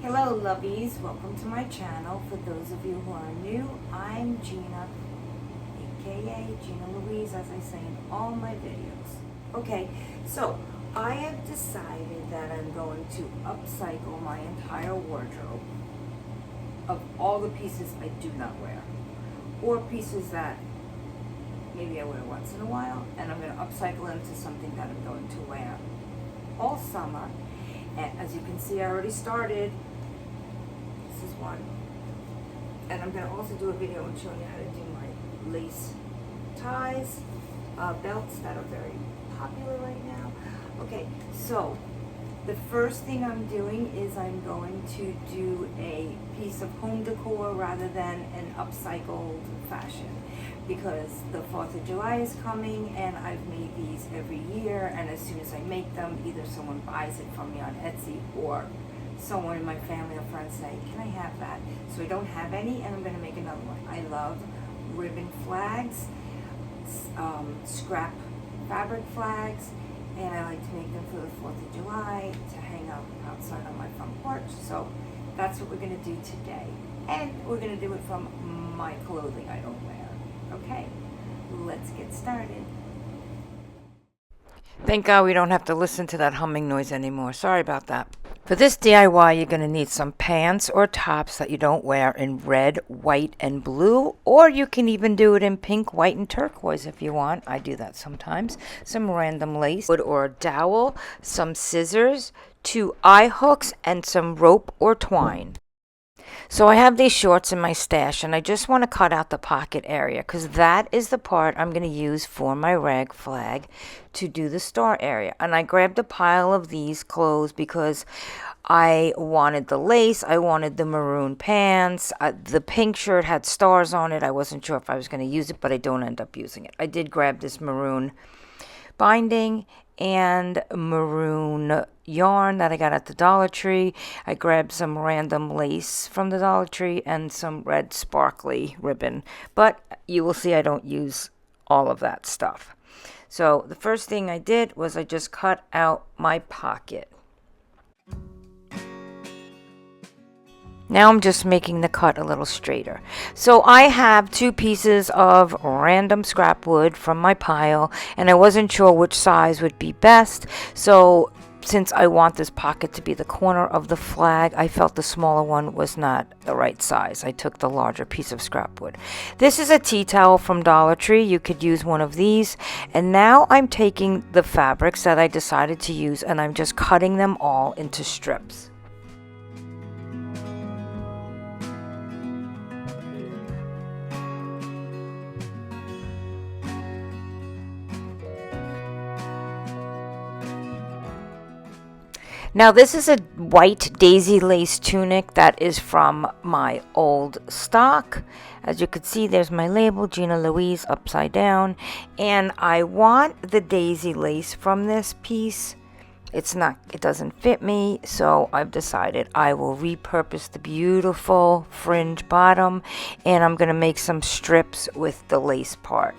Hello lovies, welcome to my channel. For those of you who are new, I'm Gina, aka Gina Louise, as I say in all my videos. Okay, so I have decided that I'm going to upcycle my entire wardrobe of all the pieces I do not wear, or pieces that maybe I wear once in a while, and I'm going to upcycle into something that I'm going to wear all summer. And as you can see, I already started. This is one. And I'm going to also do a video and show you how to do my lace ties, belts that are very popular right now. Okay, so the first thing I'm doing is I'm going to do a piece of home decor rather than an upcycled fashion, because the 4th of July is coming and I've made these every year, and as soon as I make them, either someone buys it from me on Etsy or someone in my family or friends say, can I have that? So I don't have any, and I'm going to make another one. I love ribbon flags, scrap fabric flags, and I like to make them for the 4th of July to hang up outside on my front porch. So that's what we're going to do today. And we're going to do it from my clothing I don't wear. Okay, let's get started. Thank God we don't have to listen to that humming noise anymore. Sorry about that. For this DIY, you're going to need some pants or tops that you don't wear in red, white, and blue, or you can even do it in pink, white, and turquoise if you want. I do that sometimes. Some random lace, wood or dowel, some scissors, 2 eye hooks, and some rope or twine. So I have these shorts in my stash, and I just want to cut out the pocket area because that is the part I'm going to use for my rag flag to do the star area. And I grabbed a pile of these clothes because I wanted the lace, I wanted the maroon pants, the pink shirt had stars on it. I wasn't sure if I was going to use it, but I don't end up using it. I did grab this maroon binding and maroon yarn that I got at the Dollar Tree. I grabbed some random lace from the Dollar Tree and some red sparkly ribbon, but you will see I don't use all of that stuff. So the first thing I did was I just cut out my pocket. Now I'm just making the cut a little straighter. So I have 2 pieces of random scrap wood from my pile, and I wasn't sure which size would be best. So since I want this pocket to be the corner of the flag, I felt the smaller one was not the right size. I took the larger piece of scrap wood. This is a tea towel from Dollar Tree. You could use one of these. And now I'm taking the fabrics that I decided to use, and I'm just cutting them all into strips. Now this is a white daisy lace tunic that is from my old stock. As you can see, there's my label, Gina Louise, upside down. And I want the daisy lace from this piece. It doesn't fit me, so I've decided I will repurpose the beautiful fringe bottom, and I'm going to make some strips with the lace part.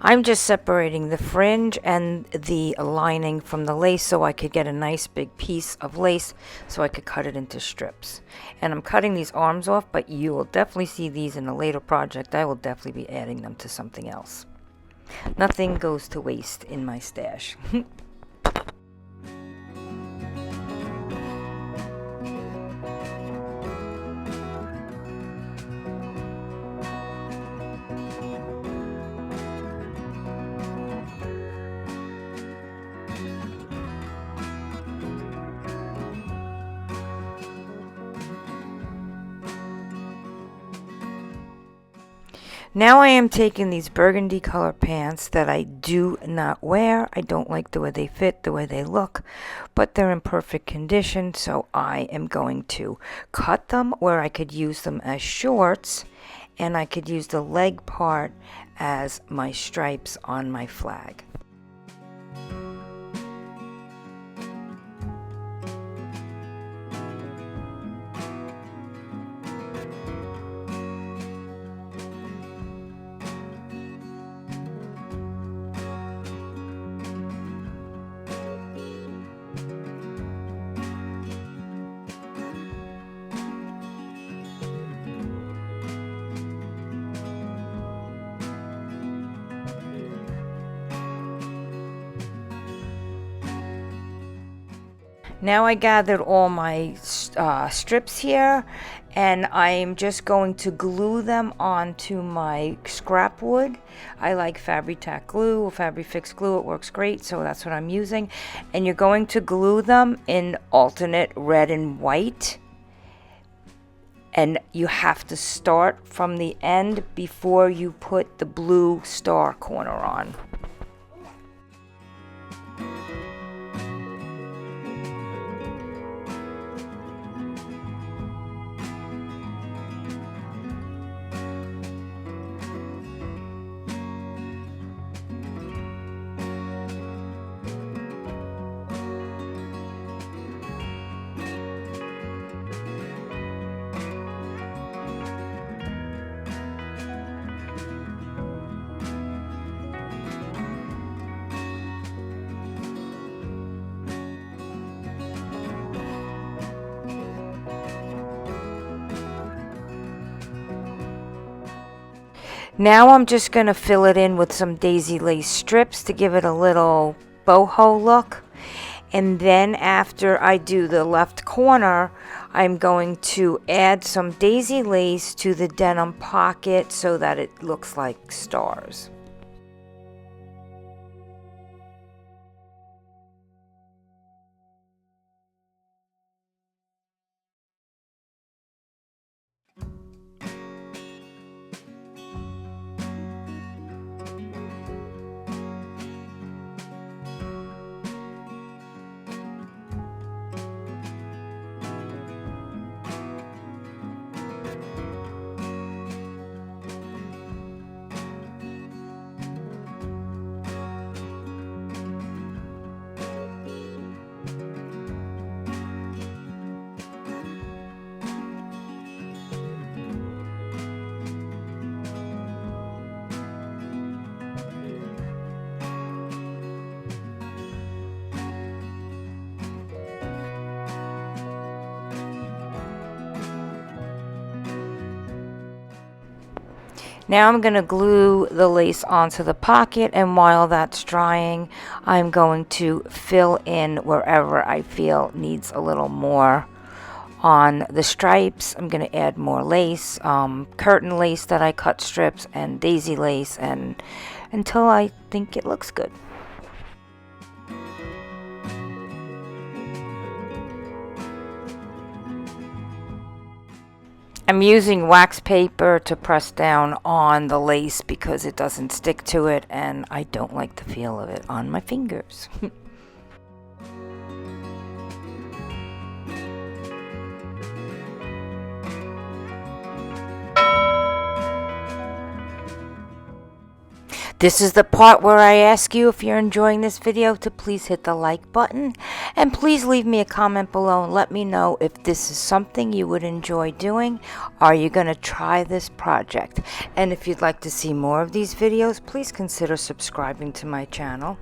I'm just separating the fringe and the lining from the lace so I could get a nice big piece of lace so I could cut it into strips. And I'm cutting these arms off, but you will definitely see these in a later project. I will definitely be adding them to something else. Nothing goes to waste in my stash. Now I am taking these burgundy color pants that I do not wear. I don't like the way they fit, the way they look, but they're in perfect condition, so I am going to cut them where I could use them as shorts, and I could use the leg part as my stripes on my flag. Now I gathered all my strips here, and I'm just going to glue them onto my scrap wood. I like Fabri-Tac glue or Fabri-Fix glue. It works great, so that's what I'm using. And you're going to glue them in alternate red and white. And you have to start from the end before you put the blue star corner on. Now I'm just going to fill it in with some daisy lace strips to give it a little boho look. And then after I do the left corner, I'm going to add some daisy lace to the denim pocket so that it looks like stars. Now I'm going to glue the lace onto the pocket, and while that's drying, I'm going to fill in wherever I feel needs a little more. On the stripes, I'm going to add more lace, curtain lace that I cut strips, and daisy lace, and until I think it looks good. I'm using wax paper to press down on the lace because it doesn't stick to it, and I don't like the feel of it on my fingers. This is the part where I ask you, if you're enjoying this video, to please hit the like button, and please leave me a comment below and let me know if this is something you would enjoy doing. Are you going to try this project? And if you'd like to see more of these videos, please consider subscribing to my channel.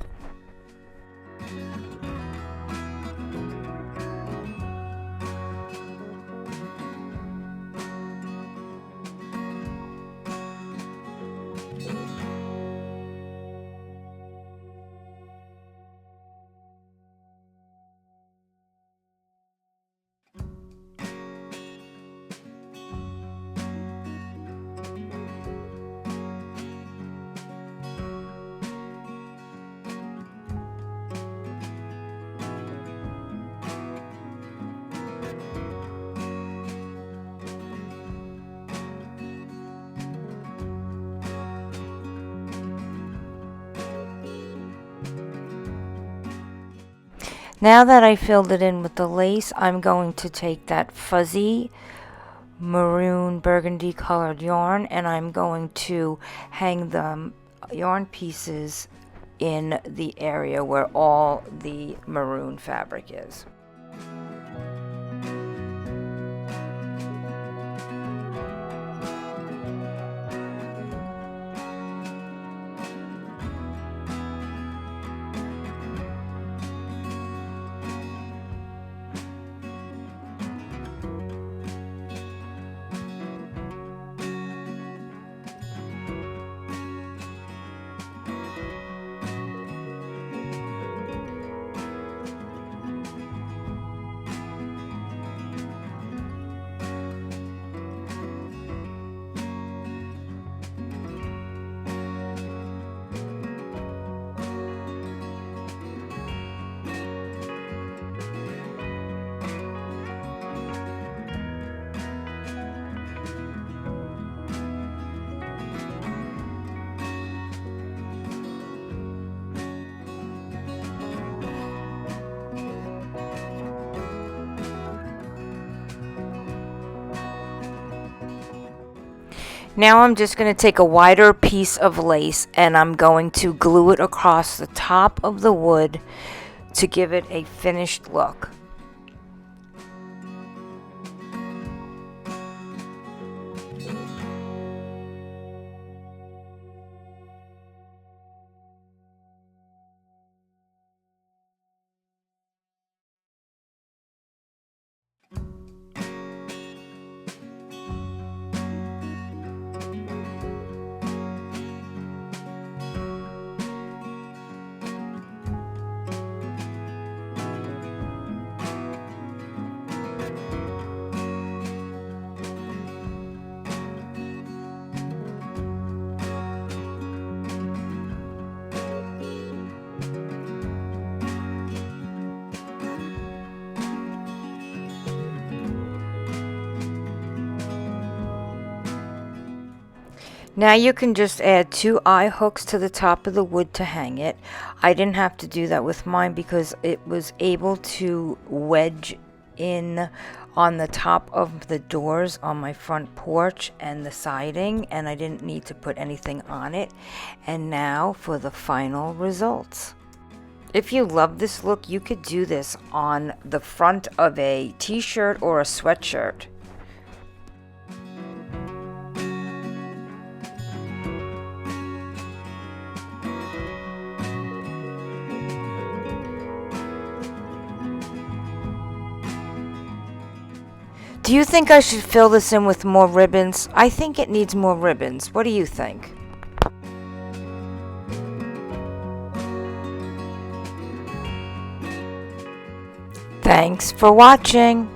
Now that I filled it in with the lace, I'm going to take that fuzzy maroon burgundy colored yarn, and I'm going to hang the yarn pieces in the area where all the maroon fabric is. Now I'm just going to take a wider piece of lace and I'm going to glue it across the top of the wood to give it a finished look. Now you can just add 2 eye hooks to the top of the wood to hang it. I didn't have to do that with mine because it was able to wedge in on the top of the doors on my front porch and the siding, and I didn't need to put anything on it. And now for the final results. If you love this look, you could do this on the front of a t-shirt or a sweatshirt. Do you think I should fill this in with more ribbons? I think it needs more ribbons. What do you think? Thanks for watching.